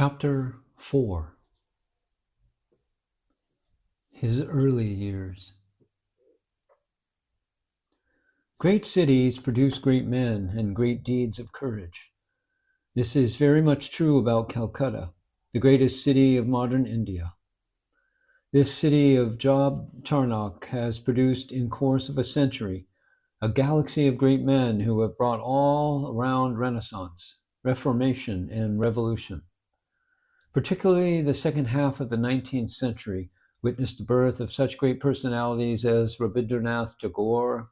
Chapter-4. His Early Years. Great cities produce great men and great deeds of courage. This is very much true about Calcutta, the greatest city of modern India. This city of Job Charnock has produced in course of a century a galaxy of great men who have brought all around Renaissance, Reformation, and Revolution. Particularly the second half of the 19th century witnessed the birth of such great personalities as Rabindranath Tagore,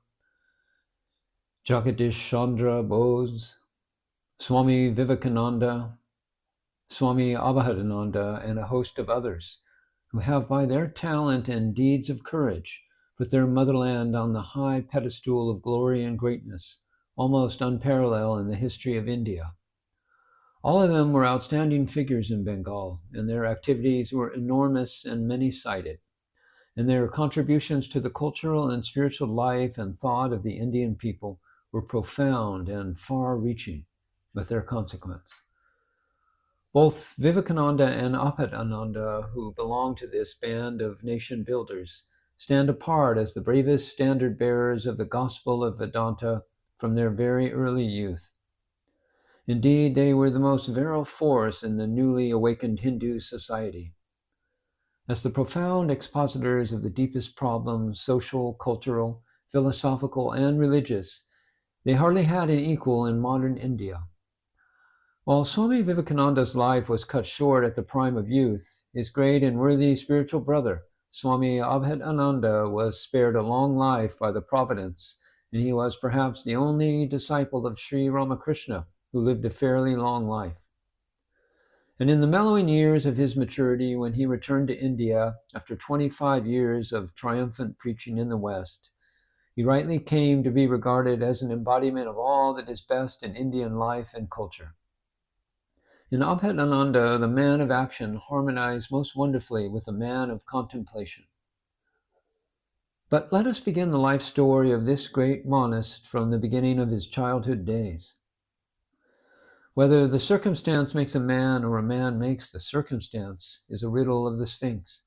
Jagadish Chandra Bose, Swami Vivekananda, Swami Abhedananda, and a host of others who have by their talent and deeds of courage put their motherland on the high pedestal of glory and greatness, almost unparalleled in the history of India. All of them were outstanding figures in Bengal, and their activities were enormous and many-sided, and their contributions to the cultural and spiritual life and thought of the Indian people were profound and far-reaching with their consequence. Both Vivekananda and Abhedananda, who belong to this band of nation builders, stand apart as the bravest standard-bearers of the gospel of Vedanta from their very early youth. Indeed, they were the most virile force in the newly awakened Hindu society. As the profound expositors of the deepest problems, social, cultural, philosophical, and religious, they hardly had an equal in modern India. While Swami Vivekananda's life was cut short at the prime of youth, his great and worthy spiritual brother, Swami Abhedananda, was spared a long life by the providence, and he was perhaps the only disciple of Sri Ramakrishna who lived a fairly long life. And in the mellowing years of his maturity, when he returned to India after 25 years of triumphant preaching in the West, he rightly came to be regarded as an embodiment of all that is best in Indian life and culture. In Abhedananda, the man of action harmonized most wonderfully with the man of contemplation. But let us begin the life story of this great monist from the beginning of his childhood days. Whether the circumstance makes a man or a man makes the circumstance is a riddle of the Sphinx.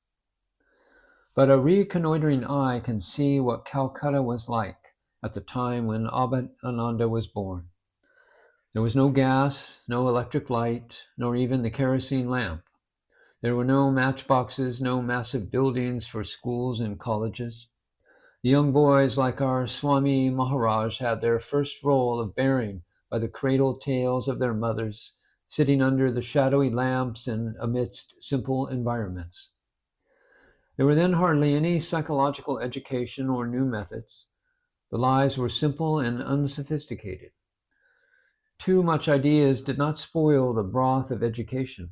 But a reconnoitering eye can see what Calcutta was like at the time when Abhedananda was born. There was no gas, no electric light, nor even the kerosene lamp. There were no matchboxes, no massive buildings for schools and colleges. The young boys, like our Swami Maharaj, had their first role of bearing by the cradle tails of their mothers, sitting under the shadowy lamps and amidst simple environments. There were then hardly any psychological education or new methods. The lives were simple and unsophisticated. Too much ideas did not spoil the broth of education.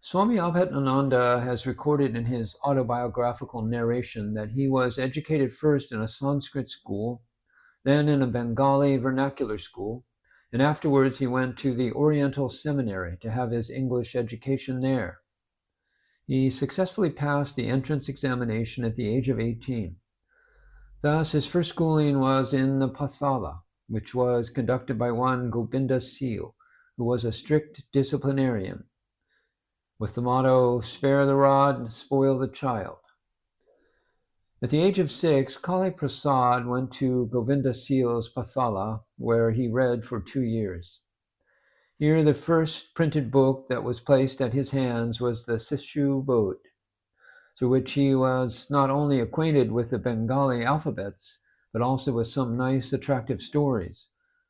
Swami Abhedananda has recorded in his autobiographical narration that he was educated first in a Sanskrit school, then in a Bengali vernacular school, and afterwards he went to the Oriental Seminary to have his English education there. He successfully passed the entrance examination at the age of 18. Thus, his first schooling was in the Pathala, which was conducted by one Govinda Seal, who was a strict disciplinarian, with the motto, "Spare the rod, spoil the child." At the age of 6, Kali Prasad went to Govinda Seal's Pathala, where he read for 2 years. Here, the first printed book that was placed at his hands was the Sishu Bodh, through which he was not only acquainted with the Bengali alphabets, but also with some nice, attractive stories,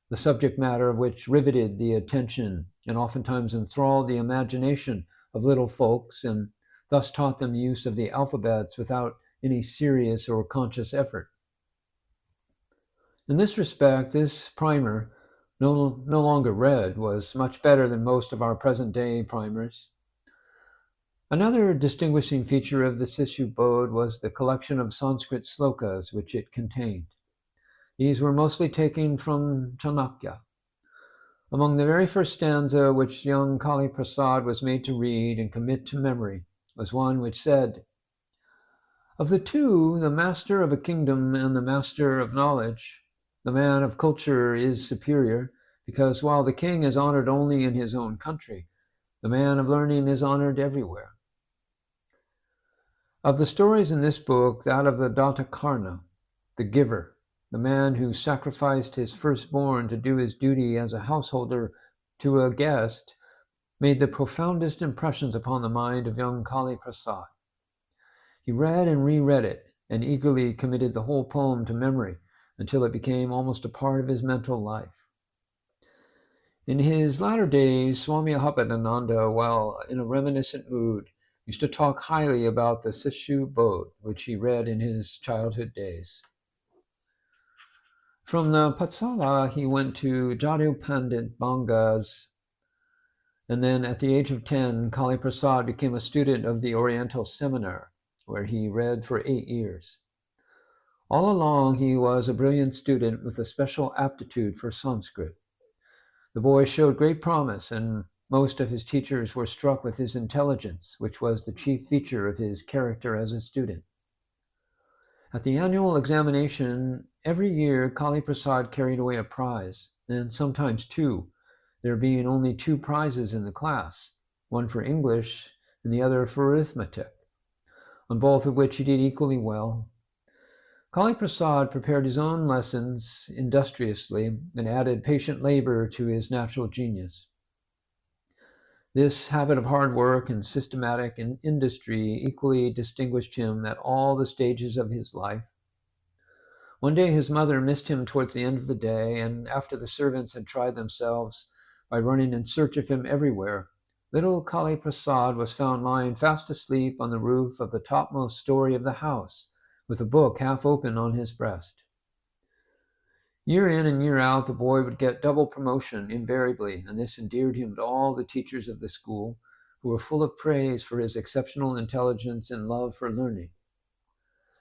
the subject matter of which riveted the attention and oftentimes enthralled the imagination of little folks, and thus taught them use of the alphabets without any serious or conscious effort. In this respect, this primer, no longer read, was much better than most of our present-day primers. Another distinguishing feature of the Sishu Bodh was the collection of Sanskrit slokas which it contained. These were mostly taken from Chanakya. Among the very first stanza which young Kali Prasad was made to read and commit to memory was one which said, "Of the two, the master of a kingdom and the master of knowledge, the man of culture is superior, because while the king is honored only in his own country, The man of learning is honored everywhere. Of the stories in this book, that of the Datakarna, the giver, the man who sacrificed his firstborn to do his duty as a householder to a guest, made the profoundest impressions upon the mind of young Kali Prasad. He read and reread it and eagerly committed the whole poem to memory until it became almost a part of his mental life. In his latter days, Swami Abhedananda, while in a reminiscent mood, used to talk highly about the Sishu Bodh, which he read in his childhood days. From the Patsala, he went to Jadu Pandit Banga's, and then at the age of 10, Kali Prasad became a student of the Oriental Seminar, where he read for 8 years. All along, he was a brilliant student with a special aptitude for Sanskrit. The boy showed great promise, and most of his teachers were struck with his intelligence, which was the chief feature of his character as a student. At the annual examination, every year Kali Prasad carried away a prize, and sometimes 2, there being only 2 prizes in the class, one for English and the other for arithmetic, on both of which he did equally well. Kali Prasad prepared his own lessons industriously and added patient labor to his natural genius. This habit of hard work and systematic industry equally distinguished him at all the stages of his life. One day his mother missed him towards the end of the day, and after the servants had tried themselves by running in search of him everywhere, little Kali Prasad was found lying fast asleep on the roof of the topmost story of the house, with a book half open on his breast. Year in and year out, the boy would get double promotion invariably, and this endeared him to all the teachers of the school, who were full of praise for his exceptional intelligence and love for learning.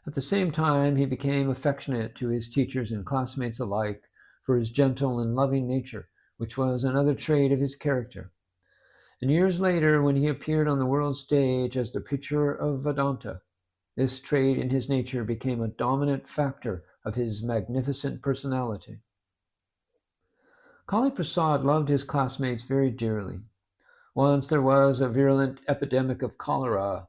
At the same time, he became affectionate to his teachers and classmates alike for his gentle and loving nature, which was another trait of his character. And years later, when he appeared on the world stage as the preacher of Vedanta, this trait in his nature became a dominant factor of his magnificent personality. Kali Prasad loved his classmates very dearly. Once there was a virulent epidemic of cholera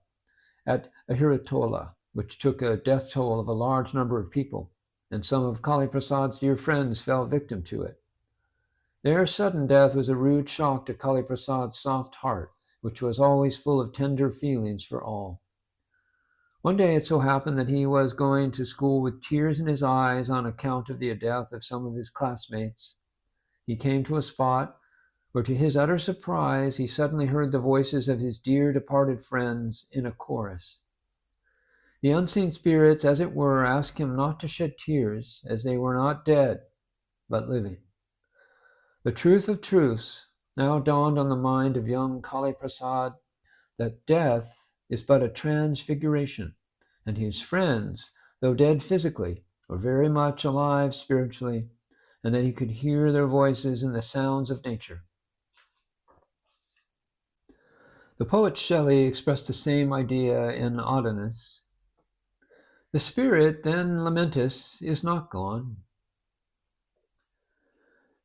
at Ahiritola, which took a death toll of a large number of people, and some of Kali Prasad's dear friends fell victim to it. Their sudden death was a rude shock to Kali Prasad's soft heart, which was always full of tender feelings for all. One day it so happened that he was going to school with tears in his eyes on account of the death of some of his classmates. He came to a spot where, to his utter surprise, he suddenly heard the voices of his dear departed friends in a chorus. The unseen spirits, as it were, asked him not to shed tears, as they were not dead, but living. The truth of truths now dawned on the mind of young Kali Prasad, that death is but a transfiguration, and his friends, though dead physically, were very much alive spiritually, and that he could hear their voices in the sounds of nature. The poet Shelley expressed the same idea in Odenus. The spirit, then lamentis, is not gone.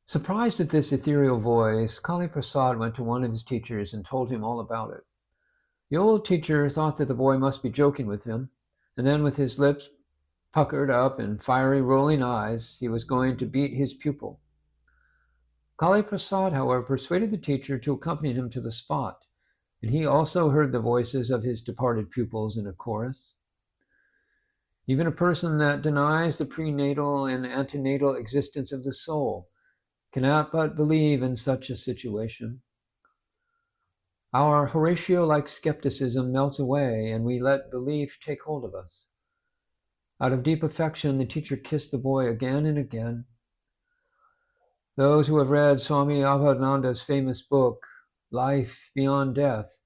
Surprised at this ethereal voice, Kali Prasad went to one of his teachers and told him all about it. The old teacher thought that the boy must be joking with him, and then with his lips puckered up and fiery rolling eyes, he was going to beat his pupil. Kali Prasad, however, persuaded the teacher to accompany him to the spot, and he also heard the voices of his departed pupils in a chorus. Even a person that denies the prenatal and antenatal existence of the soul cannot but believe in such a situation. Our Horatio-like skepticism melts away, and we let belief take hold of us. Out of deep affection, the teacher kissed the boy again and again. Those who have read Swami Abhedananda's famous book, Life Beyond Death,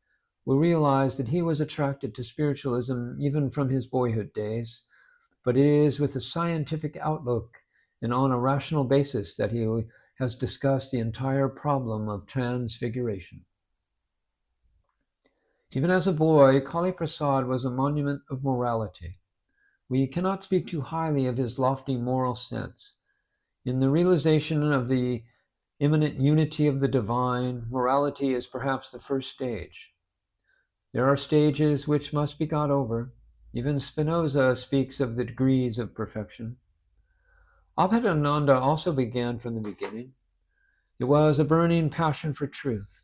will realize that he was attracted to spiritualism even from his boyhood days, but it is with a scientific outlook and on a rational basis that he has discussed the entire problem of transfiguration. Even as a boy, Kali Prasad was a monument of morality. We cannot speak too highly of his lofty moral sense. In the realization of the immanent unity of the divine, morality is perhaps the first stage. There are stages which must be got over. Even Spinoza speaks of the degrees of perfection. Abhedananda also began from the beginning. It was a burning passion for truth.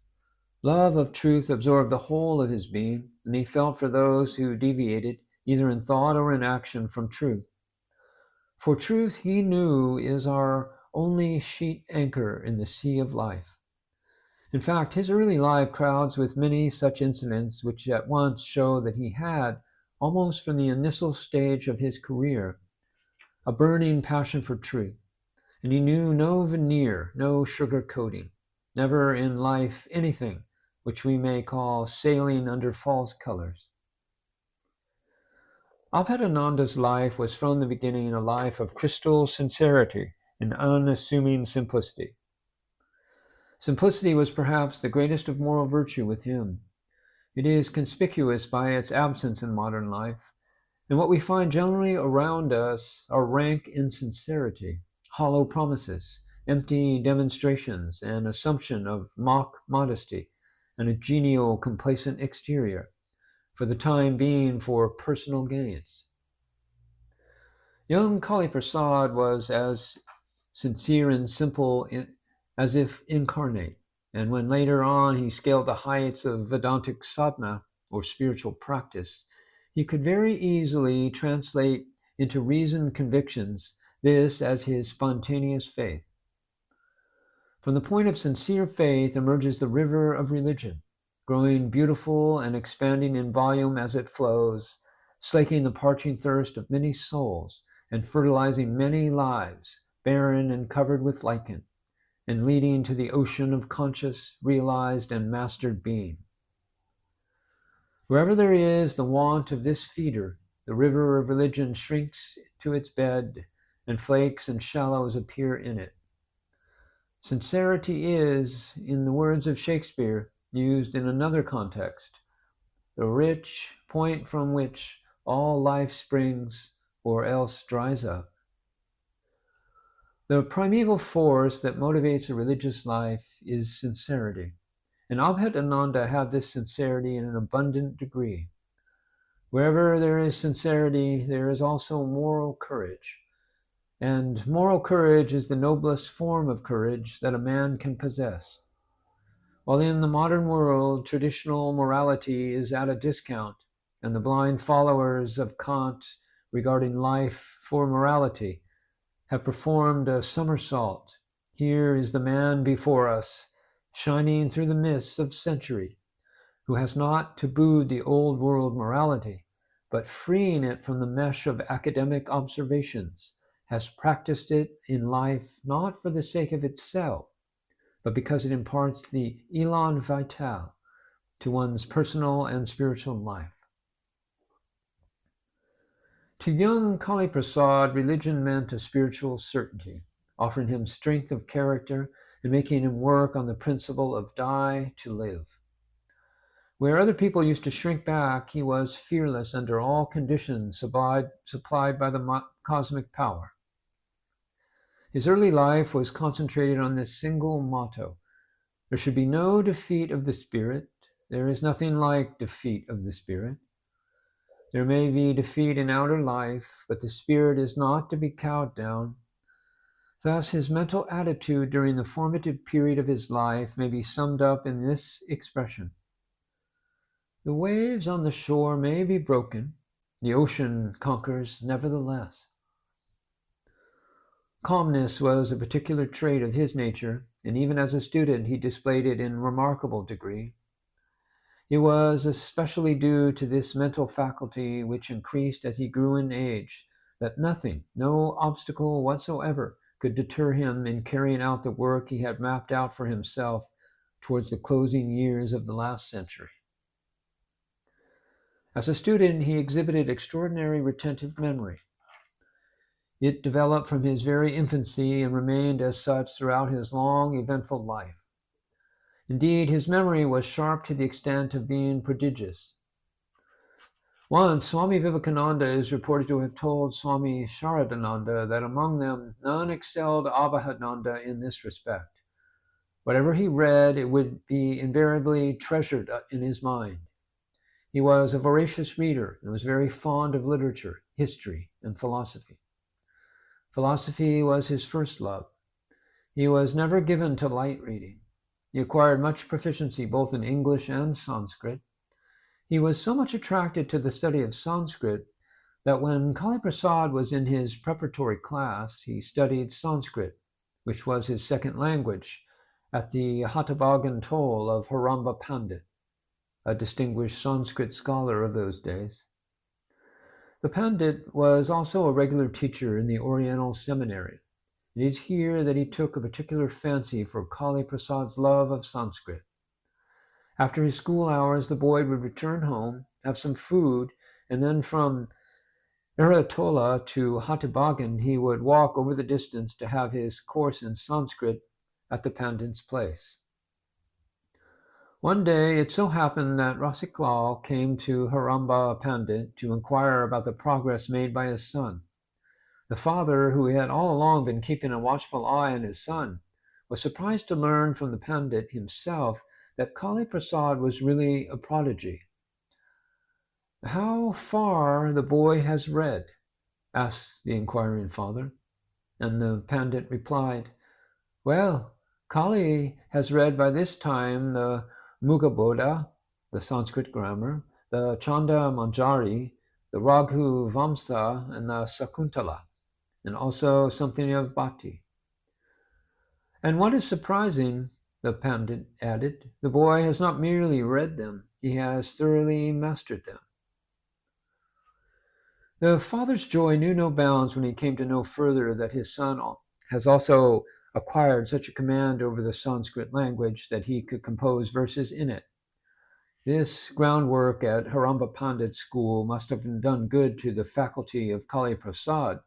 Love of truth absorbed the whole of his being, and he felt for those who deviated, either in thought or in action, from truth. For truth, he knew, is our only sheet anchor in the sea of life. In fact, his early life crowds with many such incidents which at once show that he had, almost from the initial stage of his career, a burning passion for truth, and he knew no veneer, no sugar coating, never in life anything which we may call sailing under false colors. Abhedananda's life was from the beginning a life of crystal sincerity and unassuming simplicity. Simplicity was perhaps the greatest of moral virtue with him. It is conspicuous by its absence in modern life, and what we find generally around us are rank insincerity, hollow promises, empty demonstrations, and assumption of mock modesty, and a genial, complacent exterior, for the time being for personal gains. Young Kali Prasad was as sincere and simple as if incarnate, and when later on he scaled the heights of Vedantic sadhana, or spiritual practice, he could very easily translate into reasoned convictions this as his spontaneous faith. From the point of sincere faith emerges the river of religion, growing beautiful and expanding in volume as it flows, slaking the parching thirst of many souls and fertilizing many lives, barren and covered with lichen, and leading to the ocean of conscious, realized, and mastered being. Wherever there is the want of this feeder, the river of religion shrinks to its bed, and flakes and shallows appear in it. Sincerity is, in the words of Shakespeare, used in another context, the rich point from which all life springs or else dries up. The primeval force that motivates a religious life is sincerity, and Abhedananda had this sincerity in an abundant degree. Wherever there is sincerity, there is also moral courage, and moral courage is the noblest form of courage that a man can possess. While in the modern world, traditional morality is at a discount, and the blind followers of Kant regarding life for morality have performed a somersault, here is the man before us, shining through the mists of century, who has not tabooed the old world morality, but freeing it from the mesh of academic observations, has practiced it in life not for the sake of itself, but because it imparts the élan vital to one's personal and spiritual life. To young Kali Prasad, religion meant a spiritual certainty, offering him strength of character and making him work on the principle of die to live. Where other people used to shrink back, he was fearless under all conditions supplied by the cosmic power. His early life was concentrated on this single motto: there should be no defeat of the spirit. There is nothing like defeat of the spirit. There may be defeat in outer life, but the spirit is not to be cowed down. Thus, his mental attitude during the formative period of his life may be summed up in this expression: the waves on the shore may be broken, the ocean conquers nevertheless. Calmness was a particular trait of his nature, and even as a student he displayed it in remarkable degree. It was especially due to this mental faculty, which increased as he grew in age, that nothing, no obstacle whatsoever, could deter him in carrying out the work he had mapped out for himself towards the closing years of the last century. As a student, he exhibited extraordinary retentive memory. It developed from his very infancy and remained as such throughout his long, eventful life. Indeed, his memory was sharp to the extent of being prodigious. Once, Swami Vivekananda is reported to have told Swami Sharadananda that among them none excelled Abhedananda in this respect. Whatever he read, it would be invariably treasured in his mind. He was a voracious reader and was very fond of literature, history, and philosophy. Philosophy was his first love. He was never given to light reading. He acquired much proficiency both in English and Sanskrit. He was so much attracted to the study of Sanskrit that when Kali Prasad was in his preparatory class, he studied Sanskrit, which was his second language, at the Hatabagan Toll of Haramba Pandit, a distinguished Sanskrit scholar of those days. The Pandit was also a regular teacher in the Oriental Seminary. It is here that he took a particular fancy for Kali Prasad's love of Sanskrit. After his school hours, the boy would return home, have some food, and then from Eratola to Hatibagan, he would walk over the distance to have his course in Sanskrit at the Pandit's place. One day, it so happened that Rasiklal came to Haramba Pandit to inquire about the progress made by his son. The father, who had all along been keeping a watchful eye on his son, was surprised to learn from the Pandit himself that Kali Prasad was really a prodigy. "How far the boy has read?" asked the inquiring father. And the Pandit replied, "Well, Kali has read by this time the Mughabodha, the Sanskrit grammar, the Chanda Manjari, the Raghu Vamsa, and the Sakuntala, and also something of Bhatti. And what is surprising," the Pandit added, "the boy has not merely read them, he has thoroughly mastered them." The father's joy knew no bounds when he came to know further that his son has also acquired such a command over the Sanskrit language that he could compose verses in it. This groundwork at Haramba Pandit's school must have done good to the faculty of Kali Prasad,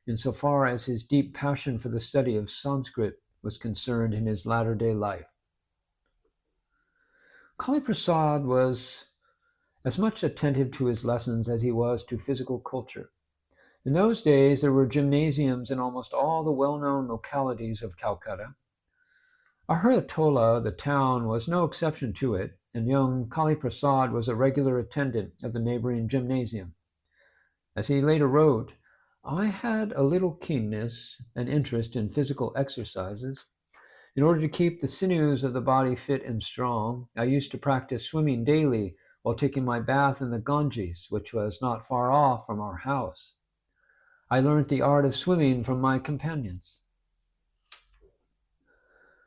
insofar as his deep passion for the study of Sanskrit was concerned in his latter-day life. Kali Prasad was as much attentive to his lessons as he was to physical culture. In those days, there were gymnasiums in almost all the well-known localities of Calcutta. Aharatola, the town, was no exception to it, and young Kali Prasad was a regular attendant of the neighboring gymnasium. As he later wrote, "I had a little keenness and interest in physical exercises. In order to keep the sinews of the body fit and strong, I used to practice swimming daily while taking my bath in the Ganges, which was not far off from our house. I learnt the art of swimming from my companions."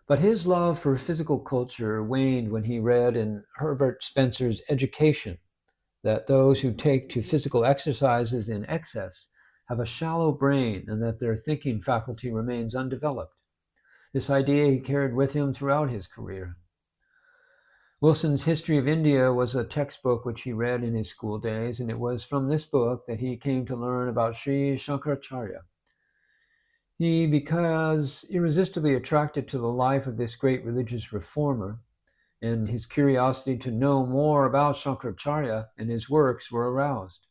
But his love for physical culture waned when he read in Herbert Spencer's Education that those who take to physical exercises in excess have a shallow brain and that their thinking faculty remains undeveloped. This idea he carried with him throughout his career. Wilson's History of India was a textbook which he read in his school days, and it was from this book that he came to learn about Sri Shankaracharya. He becomes irresistibly attracted to the life of this great religious reformer, and his curiosity to know more about Shankaracharya and his works were aroused.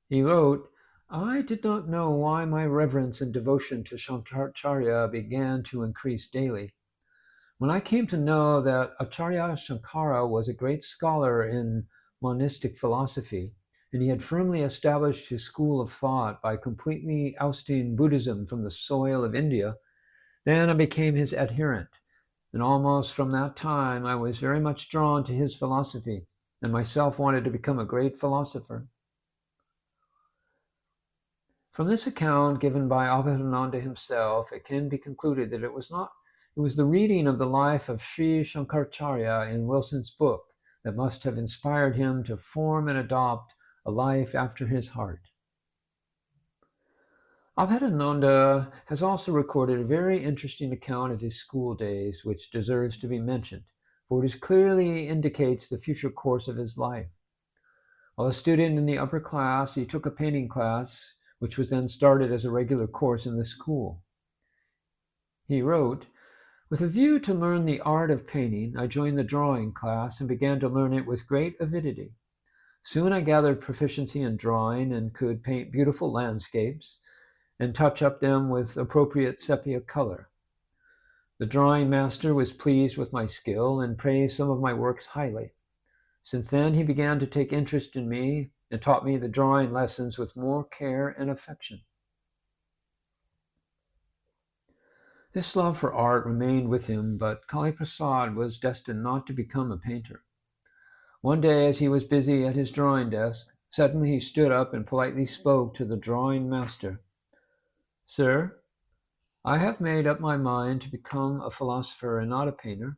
He wrote, "I did not know why my reverence and devotion to Shankaracharya began to increase daily. When I came to know that Acharya Shankara was a great scholar in monistic philosophy, and he had firmly established his school of thought by completely ousting Buddhism from the soil of India, then I became his adherent, and almost from that time I was very much drawn to his philosophy, and myself wanted to become a great philosopher." From this account given by Abhedananda himself, it can be concluded that it was the reading of the life of Sri Shankaracharya in Wilson's book that must have inspired him to form and adopt a life after his heart. Abhedananda has also recorded a very interesting account of his school days, which deserves to be mentioned, for it clearly indicates the future course of his life. While a student in the upper class, he took a painting class, which was then started as a regular course in the school. He wrote, "With a view to learn the art of painting, I joined the drawing class and began to learn it with great avidity. Soon I gathered proficiency in drawing and could paint beautiful landscapes and touch up them with appropriate sepia color. The drawing master was pleased with my skill and praised some of my works highly. Since then, he began to take interest in me and taught me the drawing lessons with more care and affection. This love for art remained with him, but Kali Prasad was destined not to become a painter. One day, as he was busy at his drawing desk, suddenly he stood up and politely spoke to the drawing master. "Sir, I have made up my mind to become a philosopher and not a painter.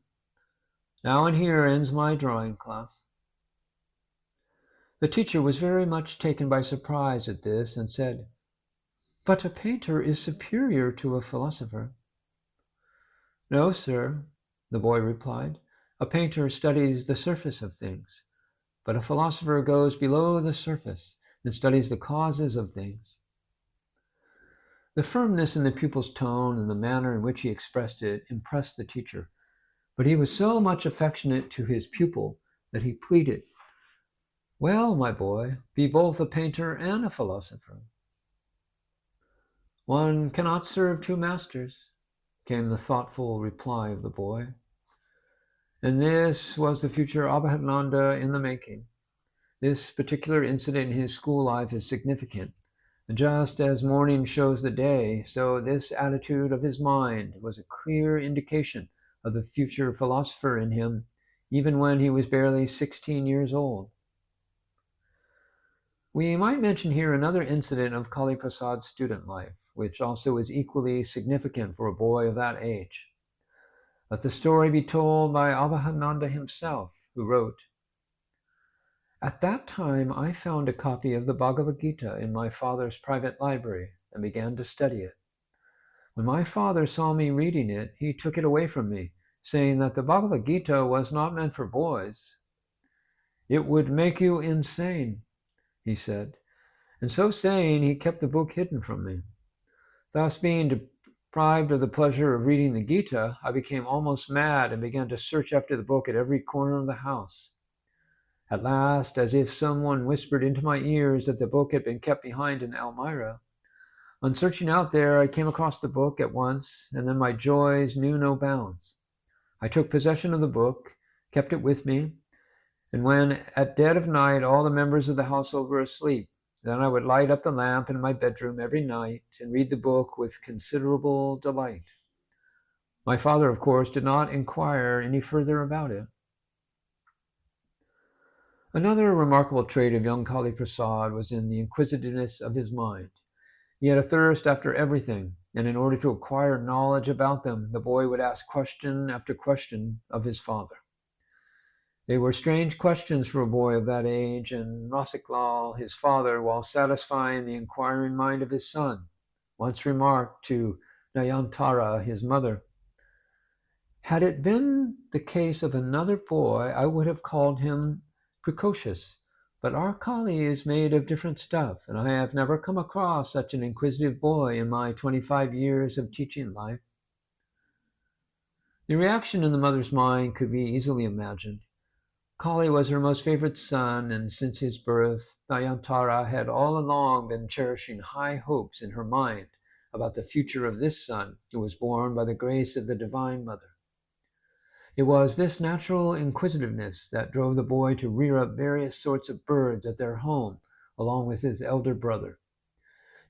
Now and here ends my drawing class." The teacher was very much taken by surprise at this and said, "But a painter is superior to a philosopher." "No, sir," the boy replied. "A painter studies the surface of things, but a philosopher goes below the surface and studies the causes of things." The firmness in the pupil's tone and the manner in which he expressed it impressed the teacher, but he was so much affectionate to his pupil that he pleaded, "Well, my boy, be both a painter and a philosopher." "One cannot serve two masters," came the thoughtful reply of the boy. And this was the future Abhedananda in the making. This particular incident in his school life is significant. And just as morning shows the day, so this attitude of his mind was a clear indication of the future philosopher in him, even when he was barely 16 years old. We might mention here another incident of Kali Prasad's student life, which also is equally significant for a boy of that age. Let the story be told by Abhedananda himself, who wrote, "At that time I found a copy of the Bhagavad Gita in my father's private library and began to study it. When my father saw me reading it, he took it away from me, saying that the Bhagavad Gita was not meant for boys. 'It would make you insane,' he said, and so saying, he kept the book hidden from me. Thus, being deprived of the pleasure of reading the Gita, I became almost mad and began to search after the book at every corner of the house. At last, as if someone whispered into my ears that the book had been kept behind an almirah, on searching out there, I came across the book at once, and then my joys knew no bounds. I took possession of the book, kept it with me, and when at dead of night all the members of the household were asleep, then I would light up the lamp in my bedroom every night and read the book with considerable delight. My father, of course, did not inquire any further about it." Another remarkable trait of young Kali Prasad was in the inquisitiveness of his mind. He had a thirst after everything, and in order to acquire knowledge about them, the boy would ask question after question of his father. They were strange questions for a boy of that age, and Rasiklal, his father, while satisfying the inquiring mind of his son, once remarked to Nayantara, his mother, "Had it been the case of another boy, I would have called him precocious, but our Kali is made of different stuff, and I have never come across such an inquisitive boy in my 25 years of teaching life." The reaction in the mother's mind could be easily imagined. Kali was her most favorite son, and since his birth, Nayantara had all along been cherishing high hopes in her mind about the future of this son who was born by the grace of the Divine Mother. It was this natural inquisitiveness that drove the boy to rear up various sorts of birds at their home, along with his elder brother.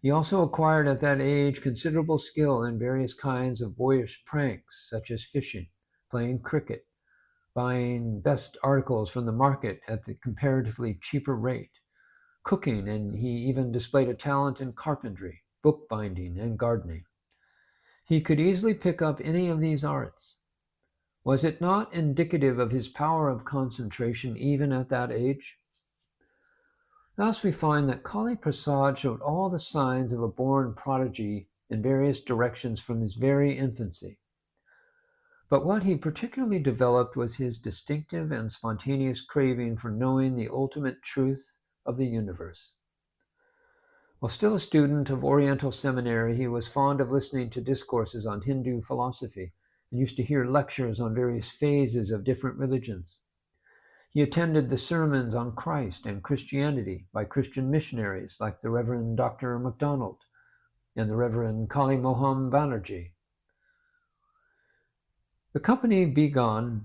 He also acquired at that age considerable skill in various kinds of boyish pranks, such as fishing, playing cricket, buying best articles from the market at the comparatively cheaper rate, cooking, and he even displayed a talent in carpentry, bookbinding, and gardening. He could easily pick up any of these arts. Was it not indicative of his power of concentration even at that age? Thus we find that Kali Prasad showed all the signs of a born prodigy in various directions from his very infancy. But what he particularly developed was his distinctive and spontaneous craving for knowing the ultimate truth of the universe. While still a student of Oriental seminary, he was fond of listening to discourses on Hindu philosophy and used to hear lectures on various phases of different religions. He attended the sermons on Christ and Christianity by Christian missionaries like the Reverend Dr. MacDonald and the Reverend Kali Moham Banerjee. The company Begon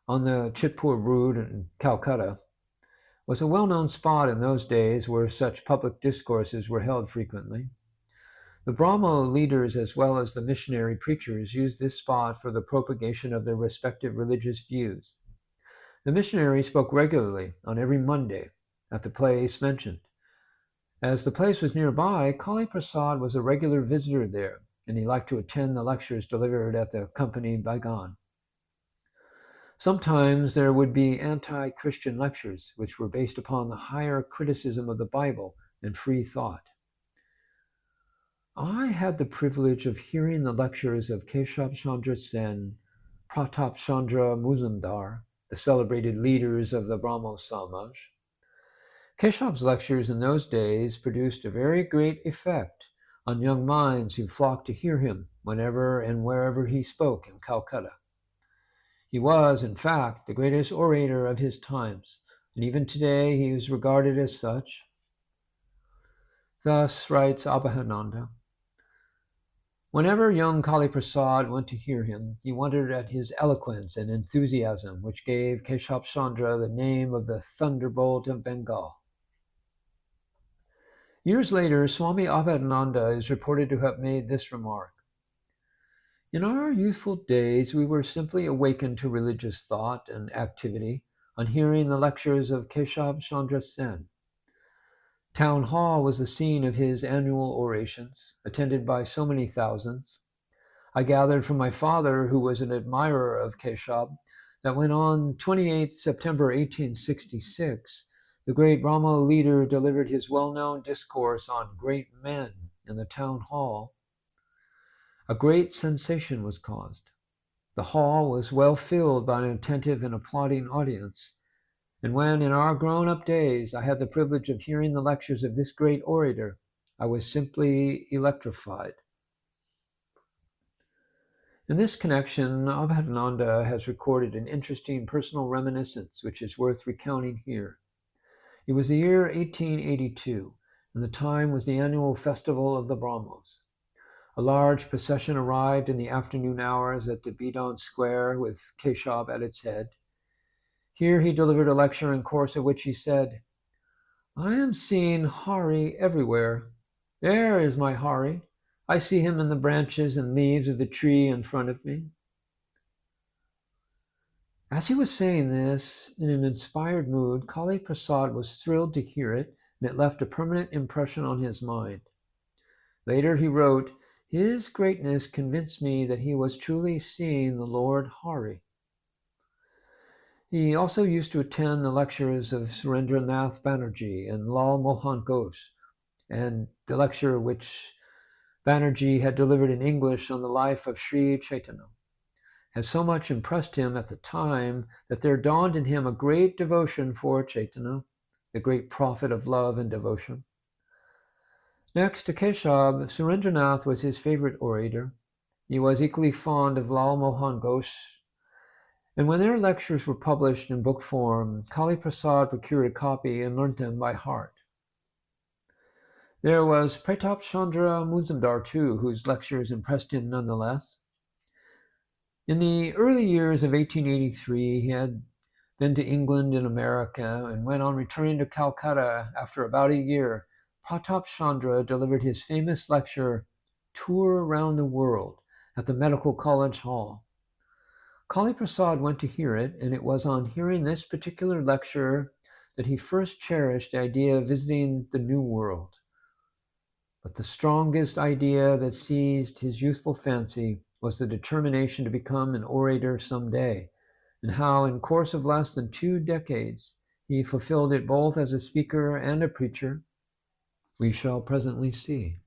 on the Chitpur Road in Calcutta was a well-known spot in those days where such public discourses were held frequently. The Brahmo leaders as well as the missionary preachers used this spot for the propagation of their respective religious views. The missionary spoke regularly on every Monday at the place mentioned. As the place was nearby, Kali Prasad was a regular visitor there, and he liked to attend the lectures delivered at the company Baigan. Sometimes there would be anti-Christian lectures, which were based upon the higher criticism of the Bible and free thought. I had the privilege of hearing the lectures of Keshab Chandra Sen, Pratap Chandra Muzumdar, the celebrated leaders of the Brahmo Samaj. Keshav's lectures in those days produced a very great effect on young minds who flocked to hear him whenever and wherever he spoke in Calcutta. He was, in fact, the greatest orator of his times, and even today he is regarded as such. Thus writes Abhedananda, whenever young Kali Prasad went to hear him, he wondered at his eloquence and enthusiasm, which gave Keshab Chandra the name of the Thunderbolt of Bengal. Years later, Swami Abhedananda is reported to have made this remark. In our youthful days, we were simply awakened to religious thought and activity on hearing the lectures of Keshab Chandra Sen. Town Hall was the scene of his annual orations, attended by so many thousands. I gathered from my father, who was an admirer of Keshab, that when on 28 September 1866, the great Brahmo leader delivered his well-known discourse on great men in the town hall, a great sensation was caused. The hall was well filled by an attentive and applauding audience, and when in our grown-up days I had the privilege of hearing the lectures of this great orator, I was simply electrified. In this connection, Abhedananda has recorded an interesting personal reminiscence which is worth recounting here. It was the year 1882, and the time was the annual festival of the Brahmos. A large procession arrived in the afternoon hours at the Bidon Square with Keshab at its head. Here he delivered a lecture in course of which he said, I am seeing Hari everywhere. There is my Hari. I see him in the branches and leaves of the tree in front of me. As he was saying this, in an inspired mood, Kali Prasad was thrilled to hear it, and it left a permanent impression on his mind. Later he wrote, His greatness convinced me that he was truly seeing the Lord Hari. He also used to attend the lectures of Surendranath Banerjee and Lal Mohan Ghosh, and the lecture which Banerjee had delivered in English on the life of Sri Chaitanya has so much impressed him at the time that there dawned in him a great devotion for Chaitanya, the great prophet of love and devotion. Next to Keshab, Surendranath was his favorite orator. He was equally fond of Lal Mohan Ghosh, and when their lectures were published in book form, Kali Prasad procured a copy and learnt them by heart. There was Pratap Chandra Muzumdar too, whose lectures impressed him nonetheless. In the early years of 1883, he had been to England and America, and when on returning to Calcutta after about a year, Pratap Chandra delivered his famous lecture, Tour Around the World, at the Medical College Hall. Kali Prasad went to hear it, and it was on hearing this particular lecture that he first cherished the idea of visiting the New World. But the strongest idea that seized his youthful fancy was the determination to become an orator someday, and how in course of less than 2 decades he fulfilled it both as a speaker and a preacher, we shall presently see.